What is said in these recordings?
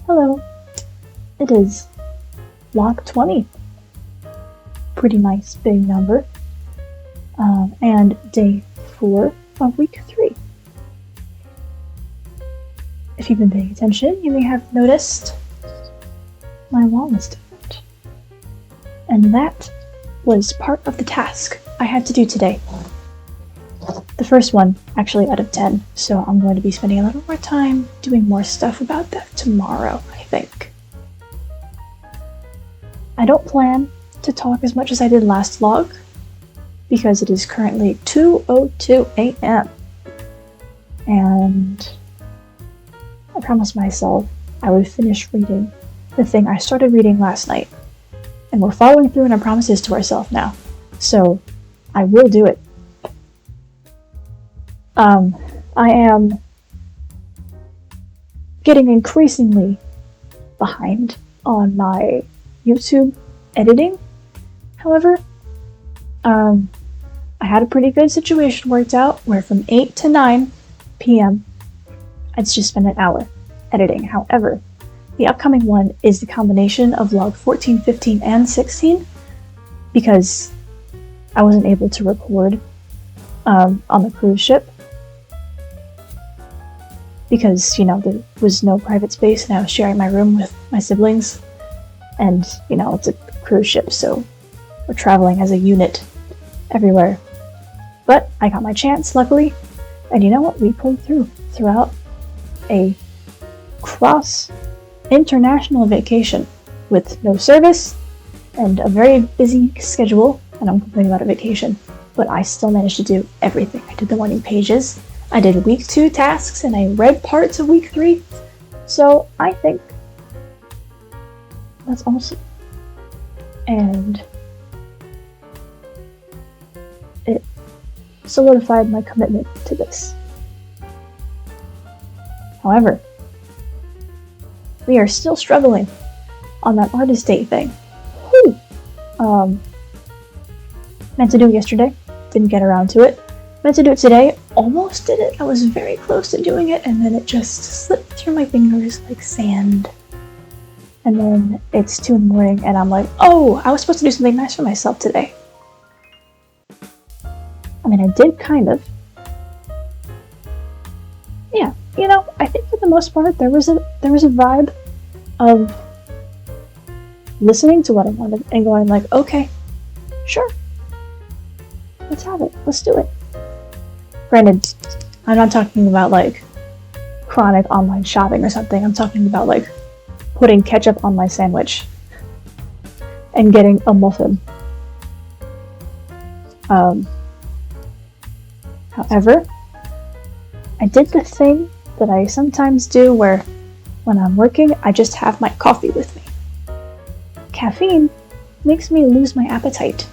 Hello, it is log 20. Pretty nice big number. And day 4 of week 3. If you've been paying attention, you may have noticed my wall is different. And that was part of the task I had to do today. The first one, actually out of 10, so I'm going to be spending a little more time doing more stuff about that tomorrow, I think. I don't plan to talk as much as I did last vlog, because it is currently 2:02 a.m. And I promised myself I would finish reading the thing I started reading last night. And we're following through on our promises to ourselves now. So I will do it. I am getting increasingly behind on my YouTube editing. However, I had a pretty good situation worked out where from 8 to 9 p.m. I'd just spend an hour editing. However, the upcoming one is the combination of log 14, 15, and 16 because I wasn't able to record on the cruise ship because, there was no private space and I was sharing my room with my siblings. And, it's a cruise ship, so we're traveling as a unit everywhere. But I got my chance, luckily, and you know what? We pulled throughout a cross-international vacation with no service and a very busy schedule, and I'm complaining about a vacation, but I still managed to do everything. I did the morning pages, I did week 2 tasks, and I read parts of week 3, so I think that's awesome. And it solidified my commitment to this. However, we are still struggling on that artist date thing. Whew. Meant to do it yesterday, didn't get around to it. Meant to do it today, almost did it. I was very close to doing it, and then it just slipped through my fingers like sand. And then it's 2 in the morning, and I'm like, oh, I was supposed to do something nice for myself today. I mean, I did kind of. Yeah, I think for the most part, there was a vibe of listening to what I wanted and going like, okay, sure, let's have it, let's do it. Granted, I'm not talking about like chronic online shopping or something. I'm talking about like putting ketchup on my sandwich and getting a muffin. However, I did the thing that I sometimes do where when I'm working, I just have my coffee with me. Caffeine makes me lose my appetite,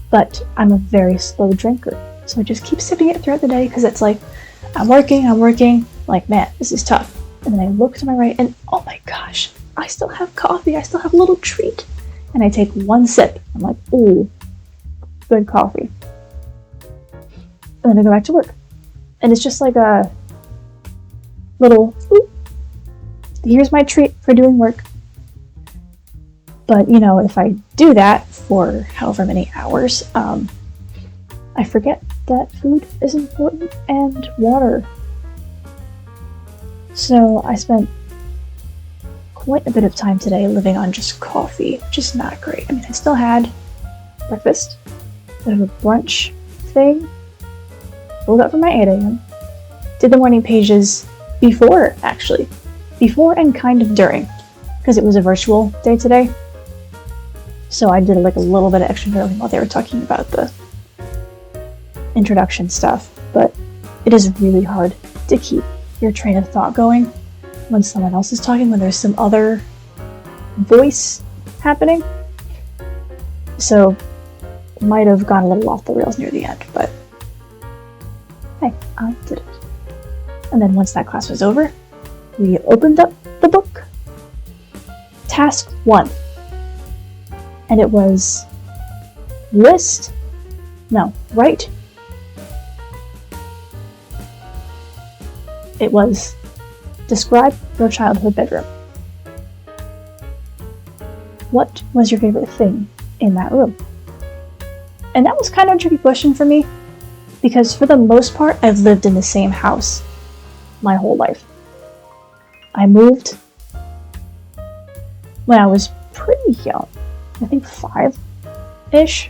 but I'm a very slow drinker, so I just keep sipping it throughout the day because it's like, I'm working, like, man, this is tough. And then I look to my right and, oh my gosh, I still have coffee, I still have a little treat. And I take 1 sip, I'm like, ooh, good coffee. And then I go back to work. And it's just like a little, ooh, here's my treat for doing work. But, if I do that for however many hours, I forget that food is important and water. So I spent quite a bit of time today living on just coffee, which is not great. I mean, I still had breakfast, bit of a brunch thing, woke up for my 8 a.m., did the morning pages before and kind of during, because it was a virtual day today. So I did like a little bit of extra early while they were talking about the introduction stuff, but it is really hard to keep your train of thought going when someone else is talking, when there's some other voice happening. So it might have gone a little off the rails near the end, but hey, I did it. And then once that class was over, we opened up the book. Task 1. And it was write. It was Describe your childhood bedroom. What was your favorite thing in that room? And that was kind of a tricky question for me, because for the most part, I've lived in the same house my whole life. I moved when I was pretty young, I think 5-ish.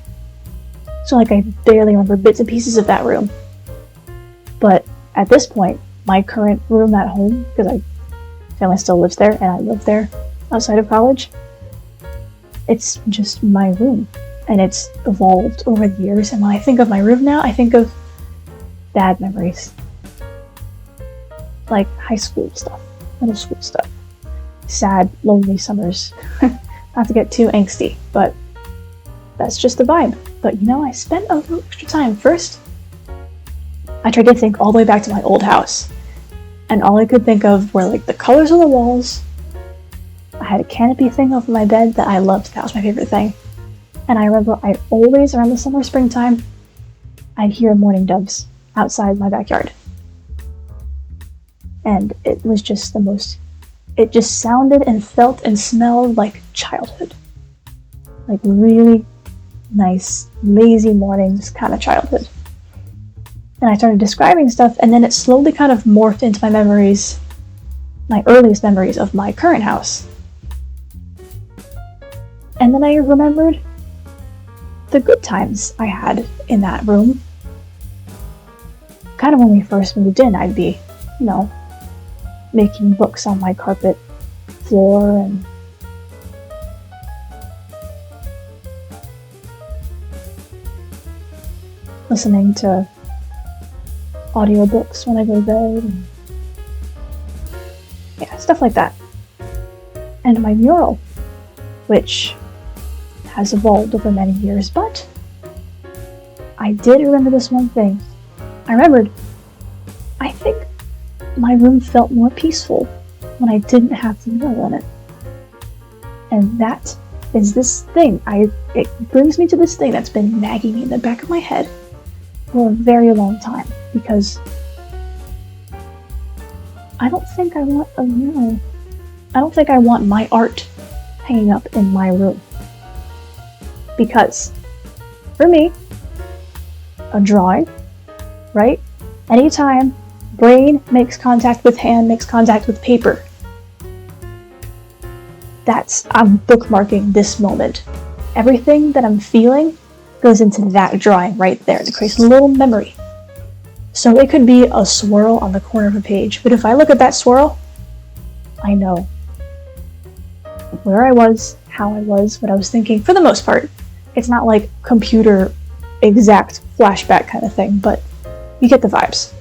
So like I barely remember bits and pieces of that room. But at this point, my current room at home, because my family still lives there and I live there outside of college, it's just my room. And it's evolved over the years. And when I think of my room now, I think of bad memories. Like high school stuff, middle school stuff. Sad, lonely summers. Not to get too angsty, but that's just the vibe. But you know, I spent a little extra time. First, I tried to think all the way back to my old house. And all I could think of were like the colors on the walls. I had a canopy thing over my bed that I loved. That was my favorite thing. And I remember I always, around the summer, springtime, I'd hear mourning doves outside my backyard. And it was just the most, it just sounded and felt and smelled like childhood. Like really nice, lazy mornings kind of childhood. And I started describing stuff, and then it slowly kind of morphed into my memories, my earliest memories of my current house. And then I remembered the good times I had in that room. Kind of when we first moved in, I'd be, you know, making books on my carpet floor and listening to audiobooks when I go to bed. And yeah, stuff like that. And my mural, which has evolved over many years, but I did remember this one thing. I remembered, I think my room felt more peaceful when I didn't have the mural in it. And that is this thing. It brings me to this thing that's been nagging me in the back of my head for a very long time, because I don't think I want a mural. I don't think I want my art hanging up in my room. Because, for me, a drawing, right? Anytime brain makes contact with hand, makes contact with paper, I'm bookmarking this moment. Everything that I'm feeling goes into that drawing right there. It creates a little memory. So it could be a swirl on the corner of a page, but if I look at that swirl, I know where I was, how I was, what I was thinking, for the most part. It's not like computer exact flashback kind of thing, but you get the vibes.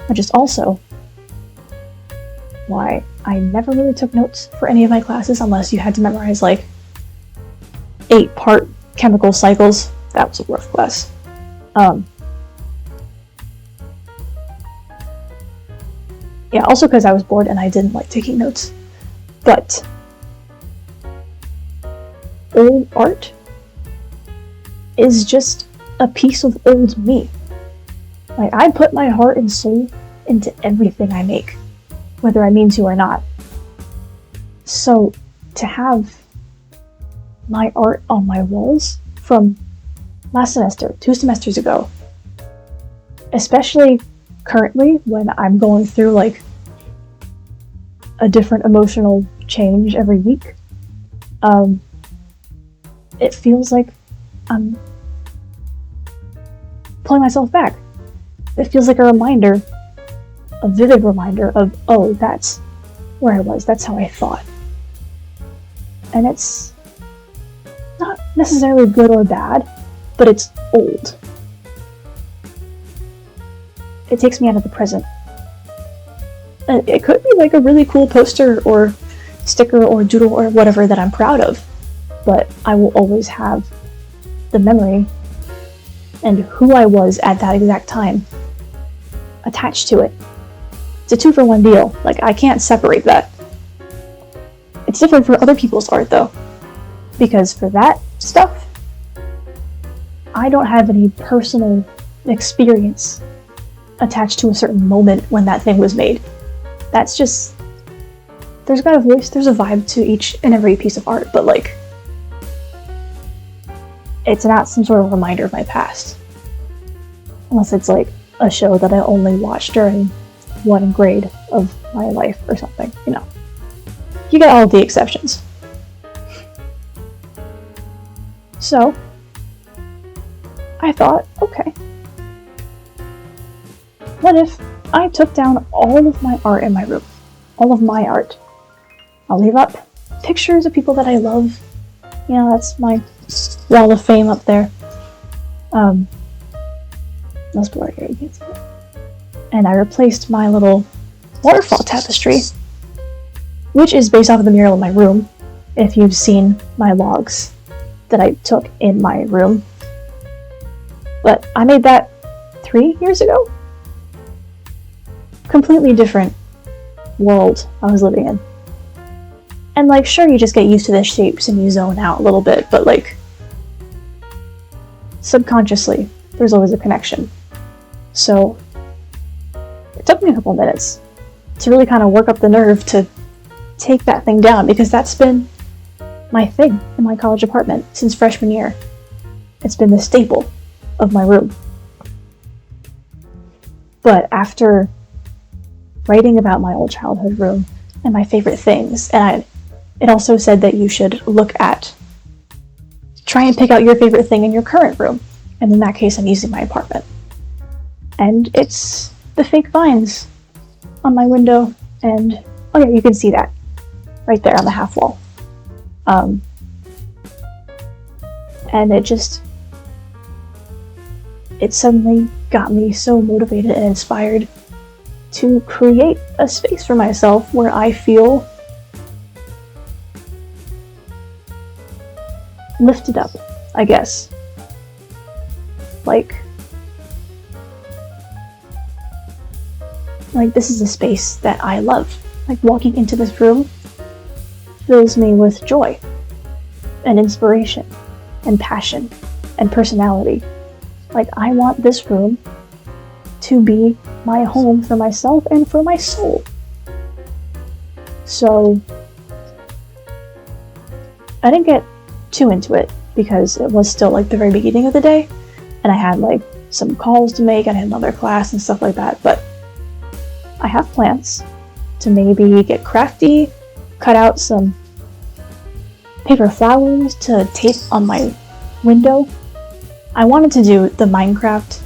Which is also why I never really took notes for any of my classes unless you had to memorize like 8-part chemical cycles. That was a rough class. Yeah, also because I was bored and I didn't like taking notes. But old art is just a piece of old me. Like, I put my heart and soul into everything I make, whether I mean to or not. So to have my art on my walls from last semester, 2 semesters ago, especially currently when I'm going through like a different emotional change every week, it feels like I'm pulling myself back. It feels like a reminder, a vivid reminder of, oh, that's where I was, that's how I thought. And it's not necessarily good or bad, but it's old. It takes me out of the present. And it could be like a really cool poster or sticker or doodle or whatever that I'm proud of, but I will always have the memory and who I was at that exact time attached to it. It's a 2-for-1 deal. Like, I can't separate that. It's different for other people's art though, because for that stuff, I don't have any personal experience attached to a certain moment when that thing was made. That's just there's got a voice, there's a vibe to each and every piece of art, but like, it's not some sort of reminder of my past. Unless it's like a show that I only watched during one grade of my life or something, you know. You get all of the exceptions. So, I thought, okay, what if I took down all of my art in my room? All of my art. I'll leave up pictures of people that I love. You know, that's my wall of fame up there. Let's blur here, you can't see it. And I replaced my little waterfall tapestry, which is based off of the mural in my room, if you've seen my logs that I took in my room. But I made that 3 years ago? Completely different world I was living in. And like, sure, you just get used to the shapes and you zone out a little bit, but like, subconsciously, there's always a connection. So, it took me a couple minutes to really kind of work up the nerve to take that thing down, because that's been my thing in my college apartment since freshman year. It's been the staple of my room. But after writing about my old childhood room and my favorite things, and it also said that you should try and pick out your favorite thing in your current room. And in that case, I'm using my apartment. And it's the fake vines on my window, and oh yeah, you can see that right there on the half wall. And it suddenly got me so motivated and inspired to create a space for myself where I feel lifted up, I guess. Like this is a space that I love. Like, walking into this room fills me with joy and inspiration and passion and personality. Like, I want this room to be my home for myself and for my soul. So I didn't get too into it because it was still like the very beginning of the day, and I had like some calls to make, and I had another class and stuff like that. But I have plans to maybe get crafty, cut out some paper flowers to tape on my window. I wanted to do the Minecraft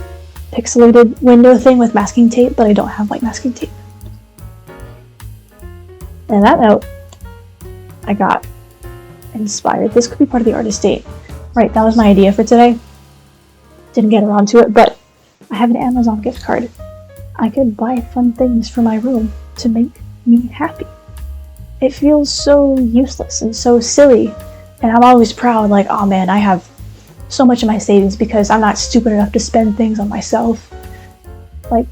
pixelated window thing with masking tape, but I don't have like masking tape. And on that note, I got inspired. This could be part of the artist date. Right, that was my idea for today. Didn't get around to it, but I have an Amazon gift card. I could buy fun things for my room to make me happy. It feels so useless and so silly, and I'm always proud, like, oh man, I have so much in my savings because I'm not stupid enough to spend things on myself. Like,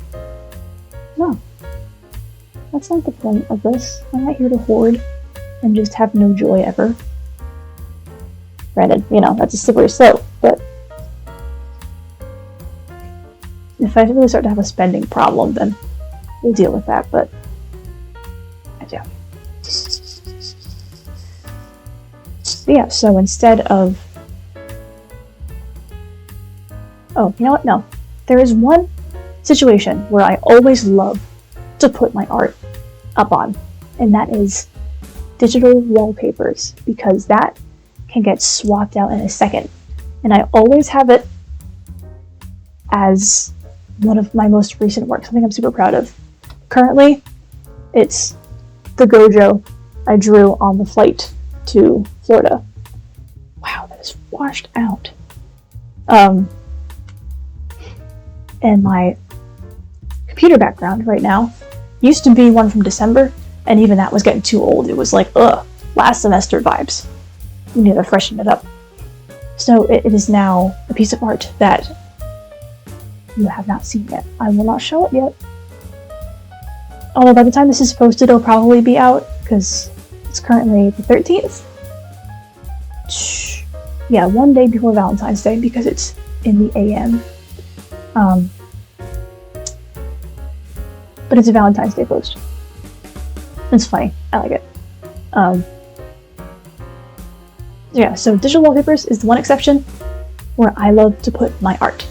no. That's not the point of this. I'm not here to hoard and just have no joy ever. Granted, you know, that's a slippery slope, but if I really start to have a spending problem, then we'll deal with that, but I do. But yeah, so instead of... Oh, you know what? No. There is one situation where I always love to put my art up on, and that is digital wallpapers, because that can get swapped out in a second. And I always have it as one of my most recent works, something I'm super proud of. Currently, it's the Gojo I drew on the flight to Florida. Wow, that is washed out. And my computer background right now used to be one from December, and even that was getting too old. It was like, last semester vibes. We need to freshen it up. So it is now a piece of art that you have not seen yet. I will not show it yet. Although by the time this is posted, it'll probably be out, because it's currently the 13th. Yeah, one day before Valentine's Day, because it's in the AM. But it's a Valentine's Day post. It's funny. I like it. Um, yeah, so digital wallpapers is the one exception where I love to put my art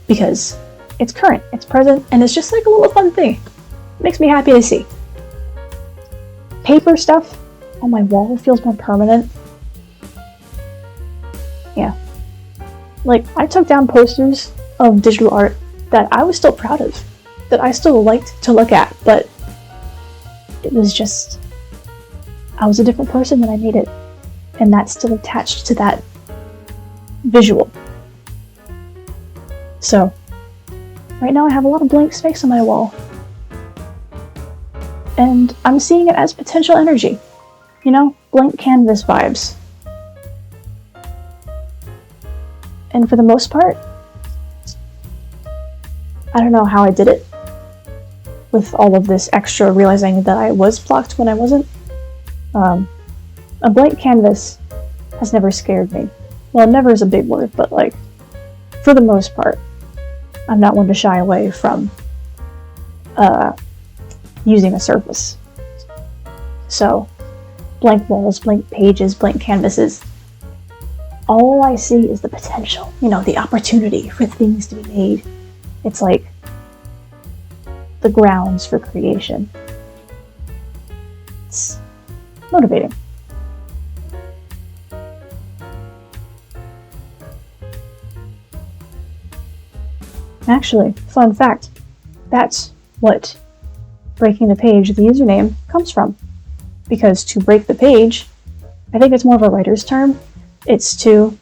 because it's current, it's present, and it's just like a little fun thing. It makes me happy to see. Paper stuff on my wall feels more permanent. Yeah. Like, I took down posters of digital art that I was still proud of, that I still liked to look at, but it was just, I was a different person when I made it, and that's still attached to that visual. So, right now I have a lot of blank space on my wall, and I'm seeing it as potential energy. You know, blank canvas vibes. And for the most part, I don't know how I did it with all of this extra realizing that I was blocked when I wasn't. A blank canvas has never scared me. Well, never is a big word, but like, for the most part, I'm not one to shy away from using a surface. So, blank walls, blank pages, blank canvases, all I see is the potential, you know, the opportunity for things to be made. It's like the grounds for creation. It's motivating. Actually, fun fact, that's what breaking the page, the username, comes from. Because to break the page, I think it's more of a writer's term. It's to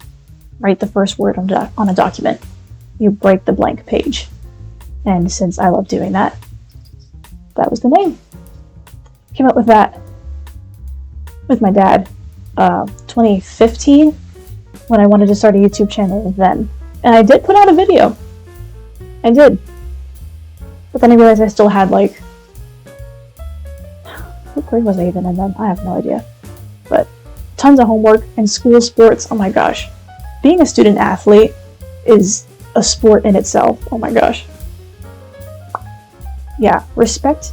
write the first word on a document. You break the blank page. And since I love doing that, that was the name. Came up with that with my dad, 2015, when I wanted to start a YouTube channel then. And I did put out a video. I did. But then I realized I still had like, what grade was I even in then? I have no idea. But tons of homework and school sports. Oh my gosh. Being a student athlete is a sport in itself. Oh my gosh. Yeah, respect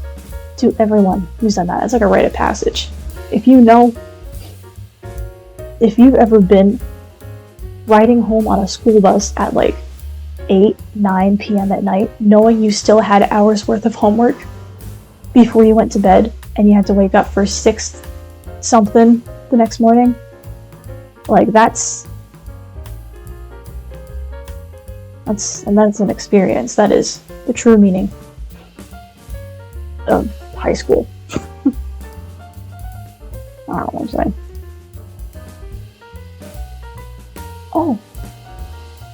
to everyone who's done that. It's like a rite of passage. If you've ever been riding home on a school bus at like 8, 9 p.m. at night, knowing you still had hours worth of homework before you went to bed, and you had to wake up for 6 something the next morning, like that's an experience. That is the true meaning of high school. I don't know what I'm saying. Oh,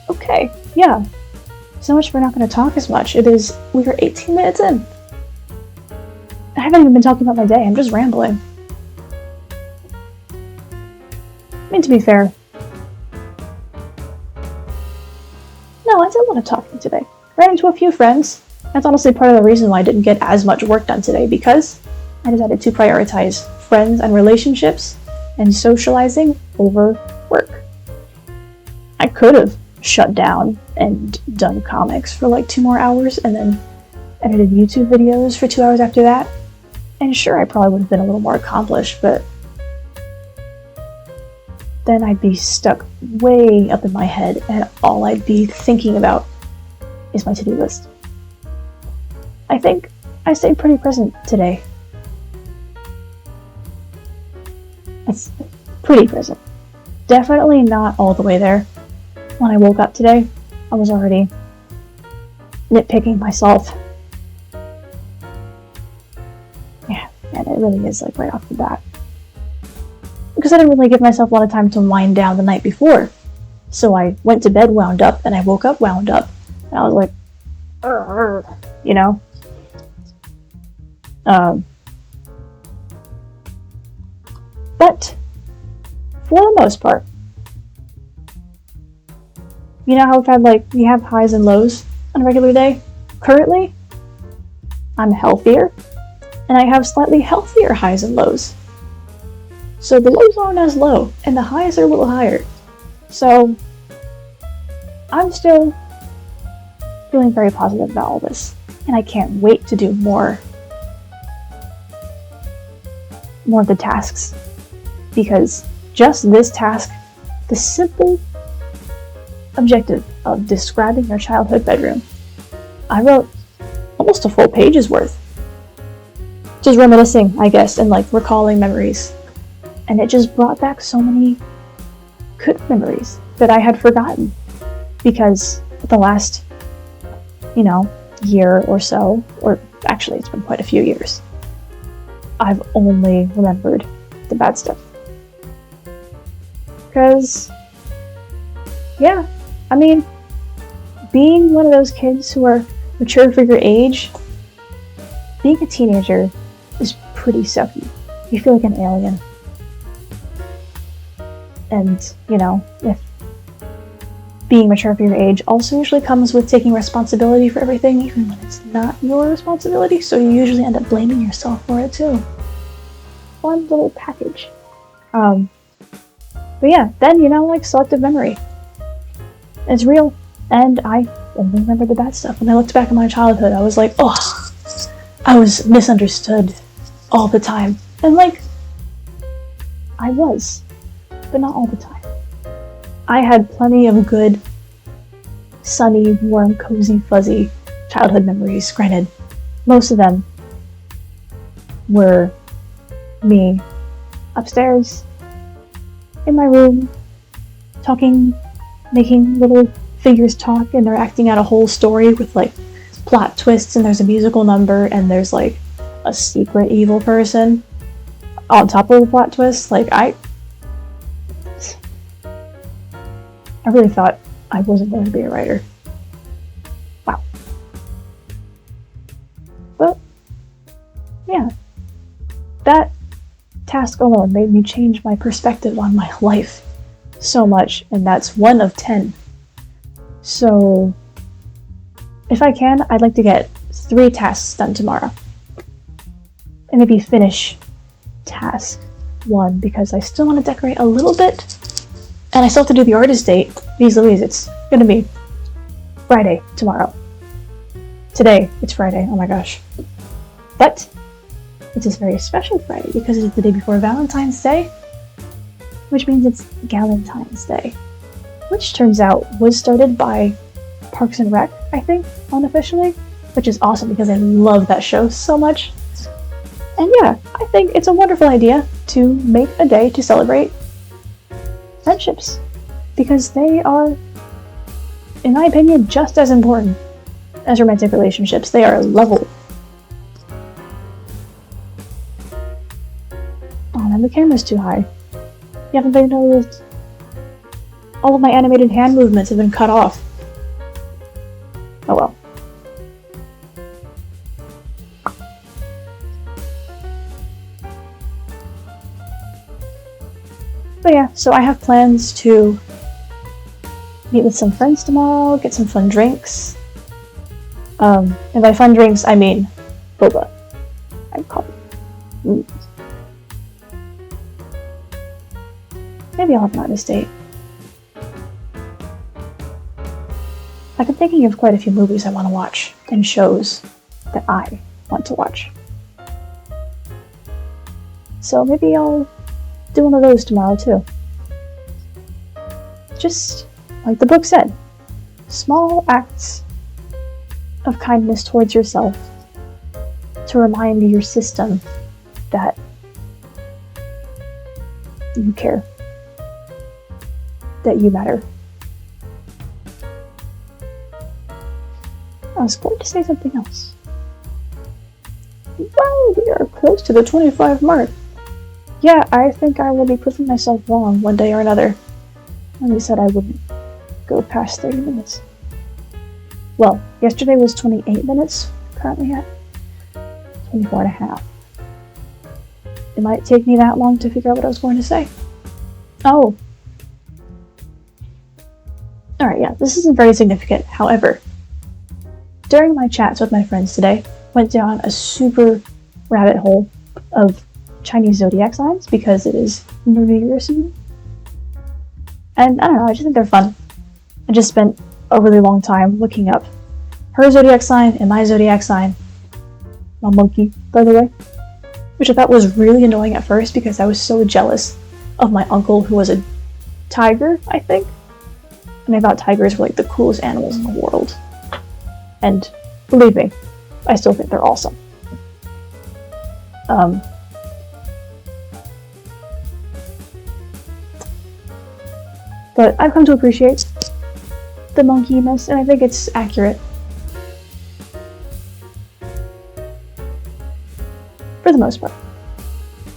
okay, yeah. So much for not going to talk as much. We are 18 minutes in. I haven't even been talking about my day, I'm just rambling. I mean, to be fair, no, I did want to talk today. Ran into a few friends. That's honestly part of the reason why I didn't get as much work done today, because I decided to prioritize friends and relationships and socializing over work. I could have shut down and done comics for like 2 more hours and then edited YouTube videos for 2 hours after that. And sure, I probably would have been a little more accomplished, but then I'd be stuck way up in my head and all I'd be thinking about is my to-do list. I think I stayed pretty present today. It's pretty present. Definitely not all the way there. When I woke up today, I was already nitpicking myself. Yeah, and it really is like right off the bat. Because I didn't really give myself a lot of time to wind down the night before. So I went to bed wound up, and I woke up wound up. And I was like, you know? But, for the most part, you know how we have highs and lows on a regular day? Currently, I'm healthier, and I have slightly healthier highs and lows. So the lows aren't as low, and the highs are a little higher. So, I'm still feeling very positive about all this, and I can't wait to do more more of the tasks, because just this task, the simple objective of describing your childhood bedroom, I wrote almost a full page's worth. Just reminiscing, I guess, and like recalling memories. And it just brought back so many good memories that I had forgotten. Because the last, year or so, or actually it's been quite a few years, I've only remembered the bad stuff. Because, yeah, I mean, being one of those kids who are mature for your age, being a teenager is pretty sucky. You feel like an alien. And, if being mature for your age also usually comes with taking responsibility for everything, even when it's not your responsibility, so you usually end up blaming yourself for it too. Fun little package. But yeah, then, like selective memory. It's real, and I only remember the bad stuff. When I looked back at my childhood, I was like, oh, I was misunderstood all the time. And like, I was, but not all the time. I had plenty of good, sunny, warm, cozy, fuzzy childhood memories. Granted, most of them were me upstairs in my room, talking, making little figures talk, and they're acting out a whole story with like plot twists, and there's a musical number, and there's like a secret evil person on top of the plot twist. Like, I really thought I wasn't going to be a writer. Wow. But, yeah. That task alone made me change my perspective on my life so much, and that's 1 of 10. So, if I can, I'd like to get 3 tasks done tomorrow. And maybe finish task 1, because I still want to decorate a little bit. And I still have to do the artist date. Jeez Louise, it's gonna be Friday tomorrow. Today, it's Friday, oh my gosh. But, it's this very special Friday because it's the day before Valentine's Day, which means it's Galentine's Day. Which turns out was started by Parks and Rec, I think, unofficially. Which is awesome because I love that show so much. And yeah, I think it's a wonderful idea to make a day to celebrate friendships, because they are, in my opinion, just as important as romantic relationships. They are a level. Oh man, the camera's too high. You haven't been noticed? All of my animated hand movements have been cut off. Oh well. But yeah, so I have plans to meet with some friends tomorrow, get some fun drinks. And by fun drinks, I mean boba and coffee. Maybe I'll have an artist date. I've been thinking of quite a few movies I want to watch, and shows that I want to watch. So maybe I'll do one of those tomorrow too. Just like the book said, small acts of kindness towards yourself to remind your system that you care, that you matter. I was going to say something else. Well, we are close to the 25 mark. Yeah, I think I will be proving myself wrong one day or another. When we said I wouldn't go past 30 minutes. Well, yesterday was 28 minutes, currently at 24 and a half. It might take me that long to figure out what I was going to say. Oh. Alright, yeah, this isn't very significant. However, during my chats with my friends today, went down a super rabbit hole of Chinese zodiac signs because it is New Year soon. And I don't know, I just think they're fun. I just spent a really long time looking up her zodiac sign and my zodiac sign. My monkey, by the way. which I thought was really annoying at first because I was so jealous of my uncle who was a tiger, I think. And I thought tigers were like the coolest animals in the world. And believe me, I still think they're awesome. But I've come to appreciate the monkeyness, and I think it's accurate. For the most part.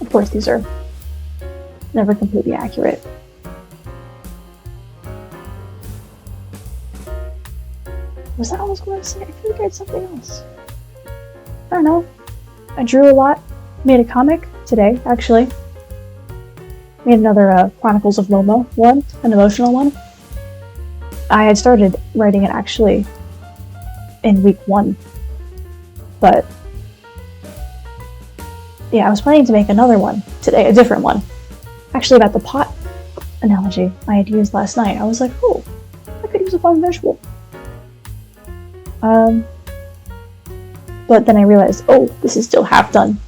Of course, these are never completely accurate. Was that all I was going to say? I feel like I had something else. I don't know. I drew a lot. Made a comic today, actually. Made another Chronicles of Lomo one, an emotional one. I had started writing it actually in week 1. But yeah, I was planning to make another one today, a different one. Actually about the pot analogy I had used last night. I was like, oh, I could use a fun visual. But then I realized, oh, this is still half done.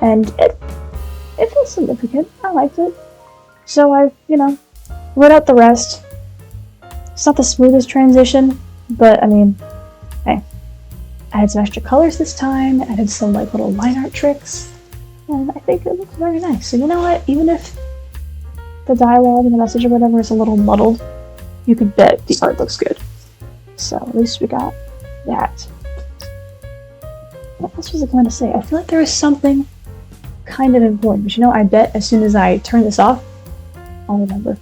And it feels significant. I liked it. So I, wrote out the rest. It's not the smoothest transition, but I mean, hey. I had some extra colors this time, I did some little line art tricks, and I think it looks very nice. So you know what, even if the dialogue and the message or whatever is a little muddled, you can bet the art looks good. So at least we got that. What else was I going to say? I feel like there was something kind of important, but I bet as soon as I turn this off, I'll remember.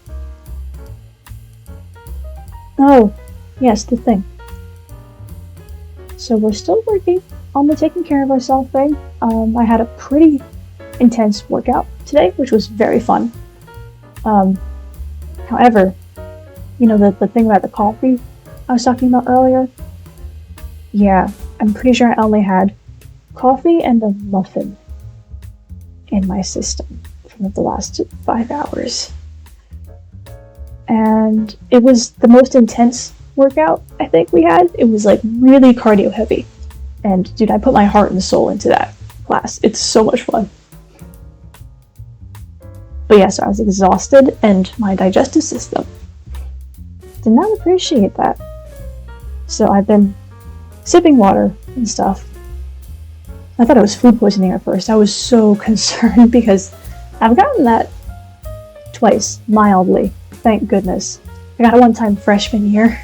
Oh, yes, the thing. So we're still working on the taking care of ourselves thing. I had a pretty intense workout today, which was very fun. However, the thing about the coffee I was talking about earlier? Yeah, I'm pretty sure I only had coffee and a muffin in my system for the last 5 hours. And it was the most intense workout I think we had. It was really cardio heavy. And dude, I put my heart and soul into that class. It's so much fun. But yeah, so I was exhausted and my digestive system did not appreciate that. So I've been sipping water and stuff. I thought it was food poisoning at first. I was so concerned because I've gotten that twice, mildly. Thank goodness. I got it one time freshman year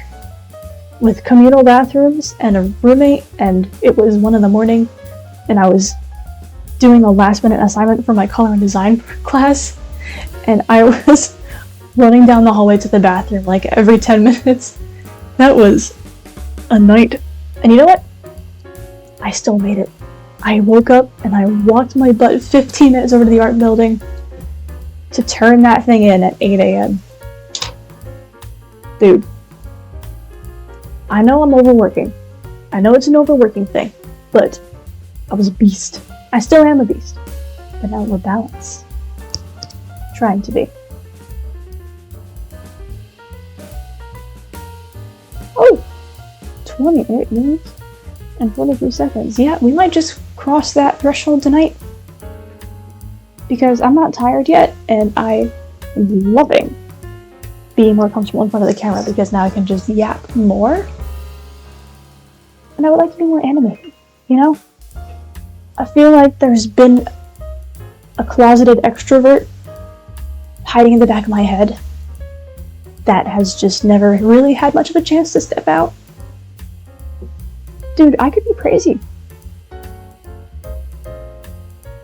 with communal bathrooms and a roommate, and it was 1 a.m, and I was doing a last-minute assignment for my color and design class, and I was running down the hallway to the bathroom every 10 minutes. That was a night. And you know what? I still made it. I woke up and I walked my butt 15 minutes over to the art building to turn that thing in at 8 a.m. Dude, I know I'm overworking. I know it's an overworking thing, but I was a beast. I still am a beast. But now we're balanced. Trying to be. Oh! 28 minutes and 43 seconds. Yeah, we might just cross that threshold tonight. Because I'm not tired yet, and I am loving being more comfortable in front of the camera because now I can just yap more. And I would like to be more animated, I feel like there's been a closeted extrovert hiding in the back of my head that has just never really had much of a chance to step out. Dude, I could be crazy.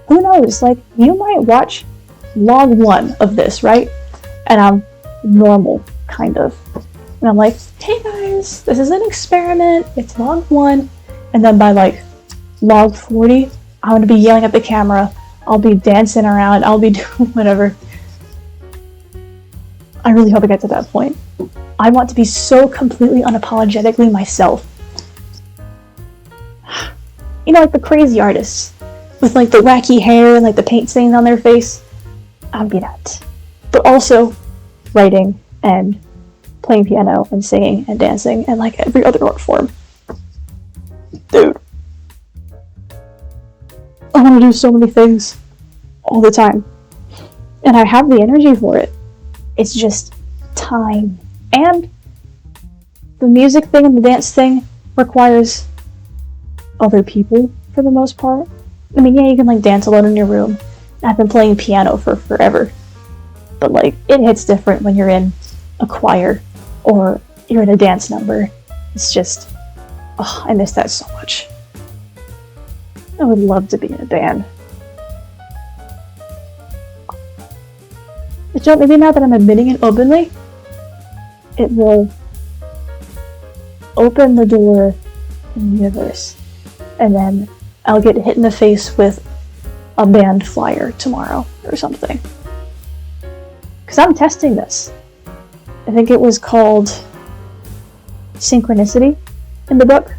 Who knows? You might watch log 1 of this, right? And I'm normal, kind of. And I'm like, hey guys, this is an experiment. It's log 1. And then by log 40, I'm gonna be yelling at the camera. I'll be dancing around. I'll be doing whatever. I really hope I get to that point. I want to be so completely unapologetically myself. The crazy artists with the wacky hair and the paint stains on their face. I'll be that. But also writing and playing piano and singing and dancing and every other art form. Dude. I want to do so many things all the time. And I have the energy for it. It's just time. And the music thing and the dance thing requires other people for the most part. I mean, yeah, you can like dance alone in your room. I've been playing piano for forever. But like, it hits different when you're in a choir or you're in a dance number. It's just, oh, I miss that so much. I would love to be in a band. But you know, maybe now that I'm admitting it openly, it will open the door in the universe. And then I'll get hit in the face with a band flyer tomorrow or something. Because I'm testing this. I think it was called Synchronicity in the book.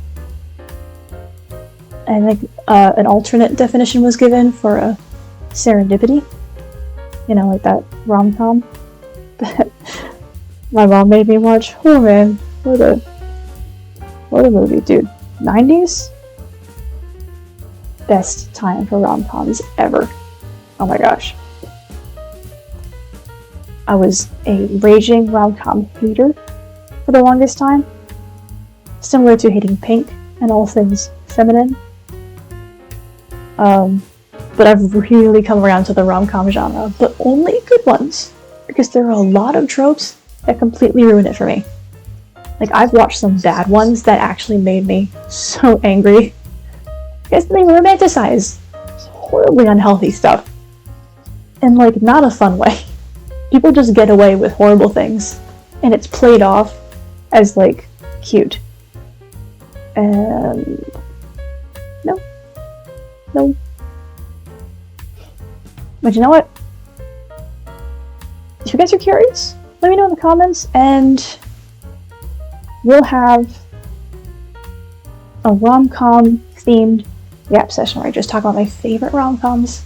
I think an alternate definition was given for a serendipity. You know, like that rom-com that my mom made me watch. Oh man, what a movie, dude. 90s? Best time for rom-coms ever. Oh my gosh. I was a raging rom-com hater for the longest time. Similar to hating Pink and all things feminine. But I've really come around to the rom-com genre, but only good ones. Because there are a lot of tropes that completely ruin it for me. Like, I've watched some bad ones that actually made me so angry. Because they romanticize horribly unhealthy stuff. In, like, not a fun way. People just get away with horrible things. And it's played off as, like, cute. And... No. But you know what? If you guys are curious, let me know in the comments, and we'll have a rom-com themed yap session where I just talk about my favorite rom-coms,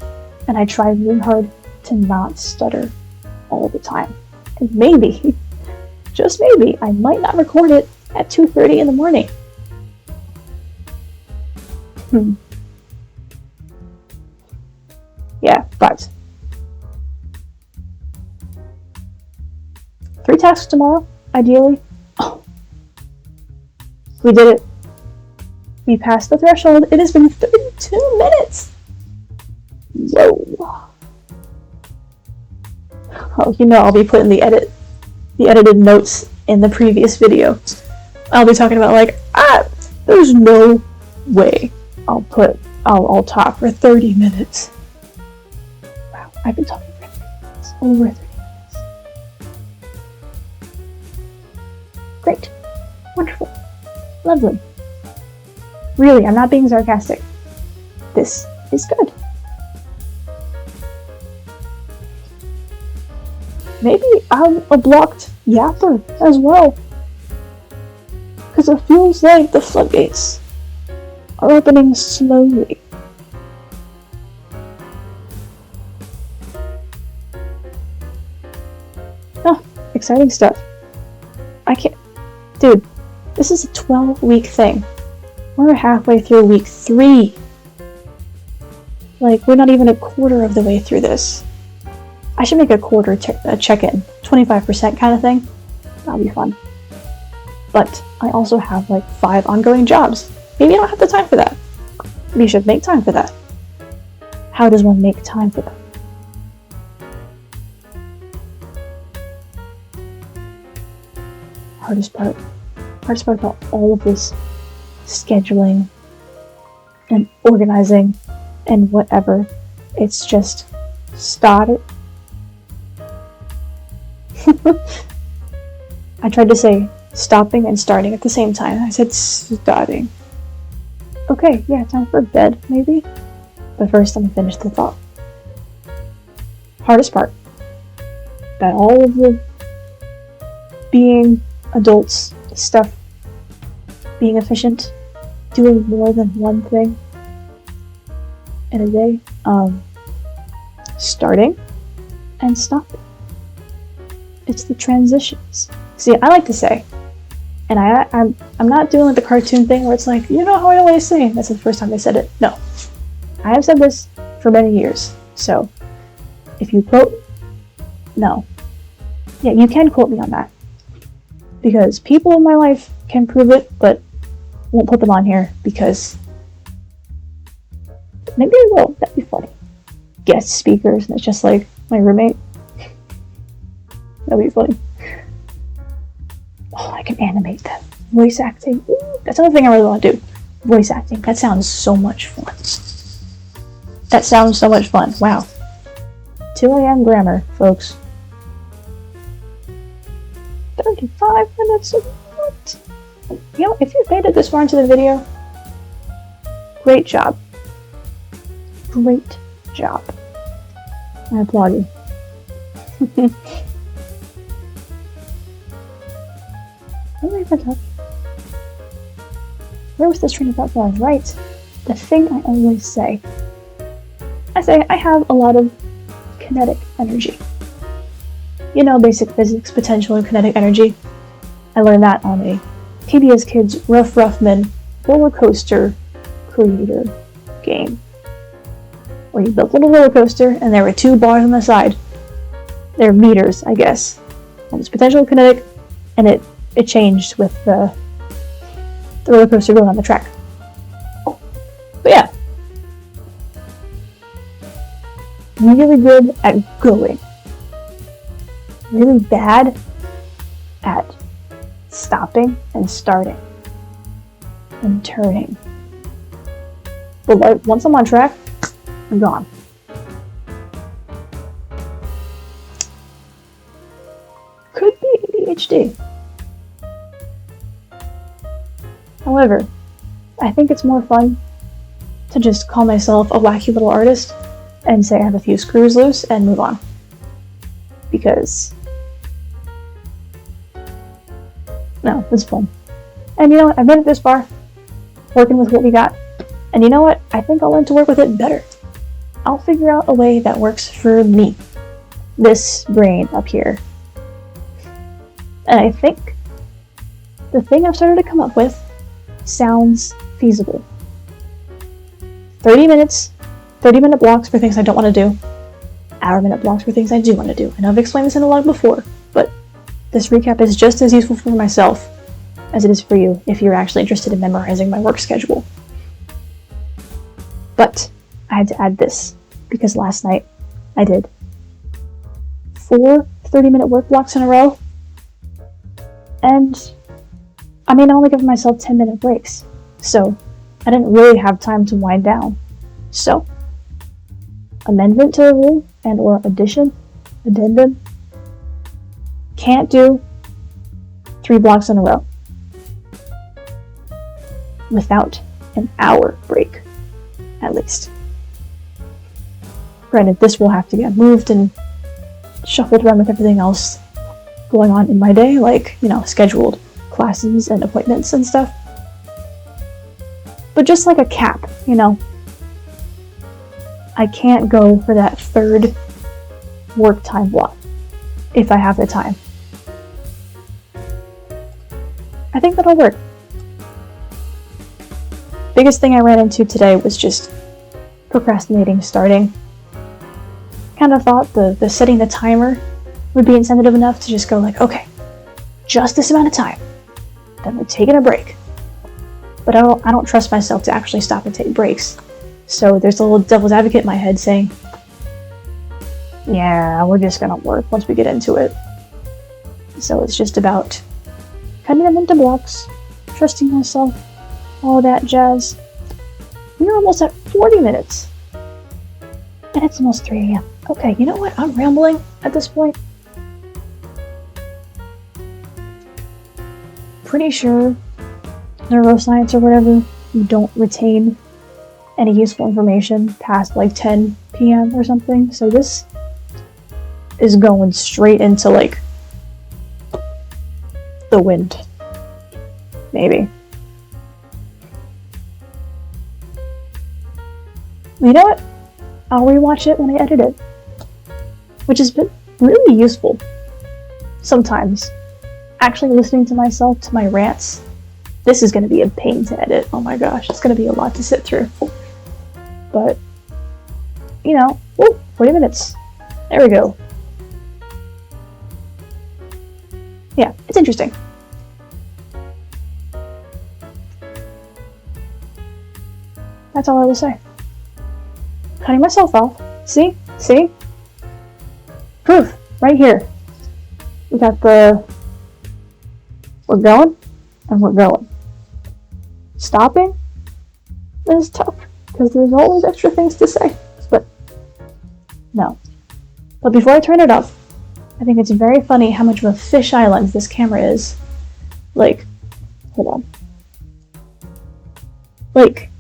and I try really hard to not stutter all the time. And maybe, just maybe, I might not record it at 2:30 in the morning. Yeah, but 3 tasks tomorrow, ideally. Oh, we did it. We passed the threshold. It has been 32 minutes. Whoa. Oh, you know I'll be putting the edited notes in the previous video. I'll be talking about like, there's no way I'll talk for 30 minutes. Wow, I've been talking for 30 minutes, over 30 minutes. Great, wonderful, lovely. Really, I'm not being sarcastic. This is good. Maybe I'm a blocked yapper as well. Because it feels like the floodgates are opening slowly. Oh, exciting stuff. I can't... Dude, this is a 12-week thing. We're halfway through week 3. Like, we're not even a quarter of the way through this. I should make a quarter check-in, 25% kind of thing. That'll be fun. But I also have like 5 ongoing jobs. Maybe I don't have the time for that. Maybe you should make time for that. How does one make time for that? Hardest part about all of this scheduling and organizing and whatever, it's just start it. I tried to say stopping and starting at the same time. I said starting. Okay, yeah, time for bed, maybe? But first, let me finish the thought. Hardest part. That all of the being adults stuff, being efficient, doing more than one thing in a day, starting and stopping. It's the transitions. See, I like to say, and I'm not doing like the cartoon thing where it's like, you know how I always say, that's the first time they said it. No. I have said this for many years, so if you quote, no. Yeah, you can quote me on that. Because people in my life can prove it, but won't put them on here because maybe I will. That'd be funny. Guest speakers, and it's just like my roommate. That'd be funny. Oh, I can animate them. Voice acting. Ooh, that's another thing I really want to do. Voice acting. That sounds so much fun. That sounds so much fun. Wow. 2 a.m. grammar, folks. 35 minutes of what? You know, if you've made it this far into the video, great job. Great job. I applaud you. What did I even touch? Where was this train of thought going? Right. The thing I always say. I say I have a lot of kinetic energy. You know, basic physics, potential, and kinetic energy. I learned that on a PBS Kids Rough Ruffman roller coaster creator game. Where you built a little roller coaster and there were 2 bars on the side. They're meters, I guess. One was potential kinetic, and it changed with the roller coaster going on the track. But yeah. Really good at going. Really bad at stopping and starting and turning. But like, once I'm on track, I'm gone. Could be ADHD. However, I think it's more fun to just call myself a wacky little artist and say I have a few screws loose and move on. Because no, it's fun. And you know what? I've made it this far, working with what we got. And you know what? I think I'll learn to work with it better. I'll figure out a way that works for me. This brain up here. And I think the thing I've started to come up with sounds feasible. 30 minutes, 30-minute blocks for things I don't want to do. Hour-minute blocks for things I do want to do. I know I've explained this in a log before, but this recap is just as useful for myself as it is for you if you're actually interested in memorizing my work schedule. But I had to add this because last night I did 4 30-minute work blocks in a row, and I mean, I only give myself 10-minute breaks, so I didn't really have time to wind down. So, amendment to the rule and or addendum, can't do 3 blocks in a row without an hour break, at least. Granted, this will have to get moved and shuffled around with everything else going on in my day, like, you know, scheduled classes and appointments and stuff. But just like a cap, you know, I can't go for that 3rd work time block if I have the time. I think that'll work. Biggest thing I ran into today was just procrastinating starting. Kind of thought the setting the timer would be incentive enough to just go like, okay, just this amount of time, then we're taking a break. But I don't trust myself to actually stop and take breaks. So there's a little devil's advocate in my head saying, yeah, we're just gonna work once we get into it. So it's just about cutting them into blocks, trusting myself, all that jazz. We're almost at 40 minutes. And it's almost 3 a.m. Okay, you know what? I'm rambling at this point. Pretty sure neuroscience or whatever, you don't retain any useful information past like 10 p.m. or something. So this is going straight into like the wind. Maybe. You know what? I'll rewatch it when I edit it. Which has been really useful. Sometimes. Actually listening to myself, to my rants. This is going to be a pain to edit. Oh my gosh, it's going to be a lot to sit through. But you know, 40 minutes. There we go. Yeah, it's interesting. That's all I will say. Cutting myself off. See? See? Proof. Right here. We got the... We're going, and we're going. Stopping is tough, because there's always extra things to say. But, no. But before I turn it off, I think it's very funny how much of a fisheye lens this camera is. Like, hold on. Like,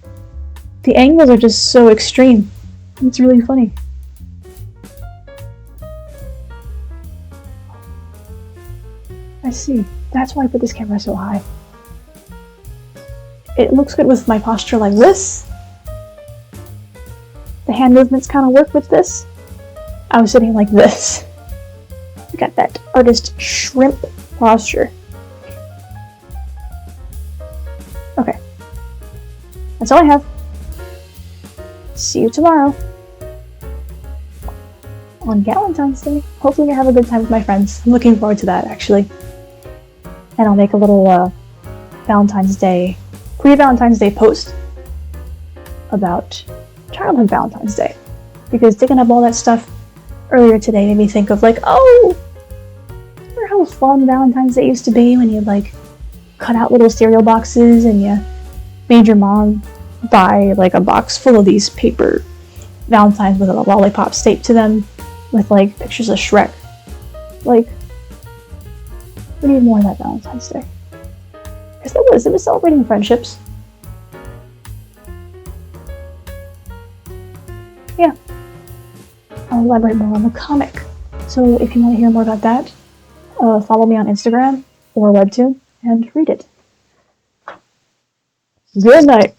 the angles are just so extreme. It's really funny. I see. That's why I put this camera so high. It looks good with my posture like this. The hand movements kind of work with this. I was sitting like this. I got that artist shrimp posture. Okay. That's all I have. See you tomorrow. On Valentine's Day. Hopefully I have a good time with my friends. I'm looking forward to that, actually. And I'll make a little Valentine's Day, pre-Valentine's Day post about childhood Valentine's Day. Because digging up all that stuff earlier today made me think of like, oh, remember how fun Valentine's Day used to be when you like cut out little cereal boxes and you made your mom buy like a box full of these paper Valentines with a lollipop taped to them with like pictures of Shrek. Like, we need more of that Valentine's Day. Because it was celebrating friendships. Yeah. I'll elaborate more on the comic. So if you want to hear more about that, follow me on Instagram or Webtoon and read it. Good night.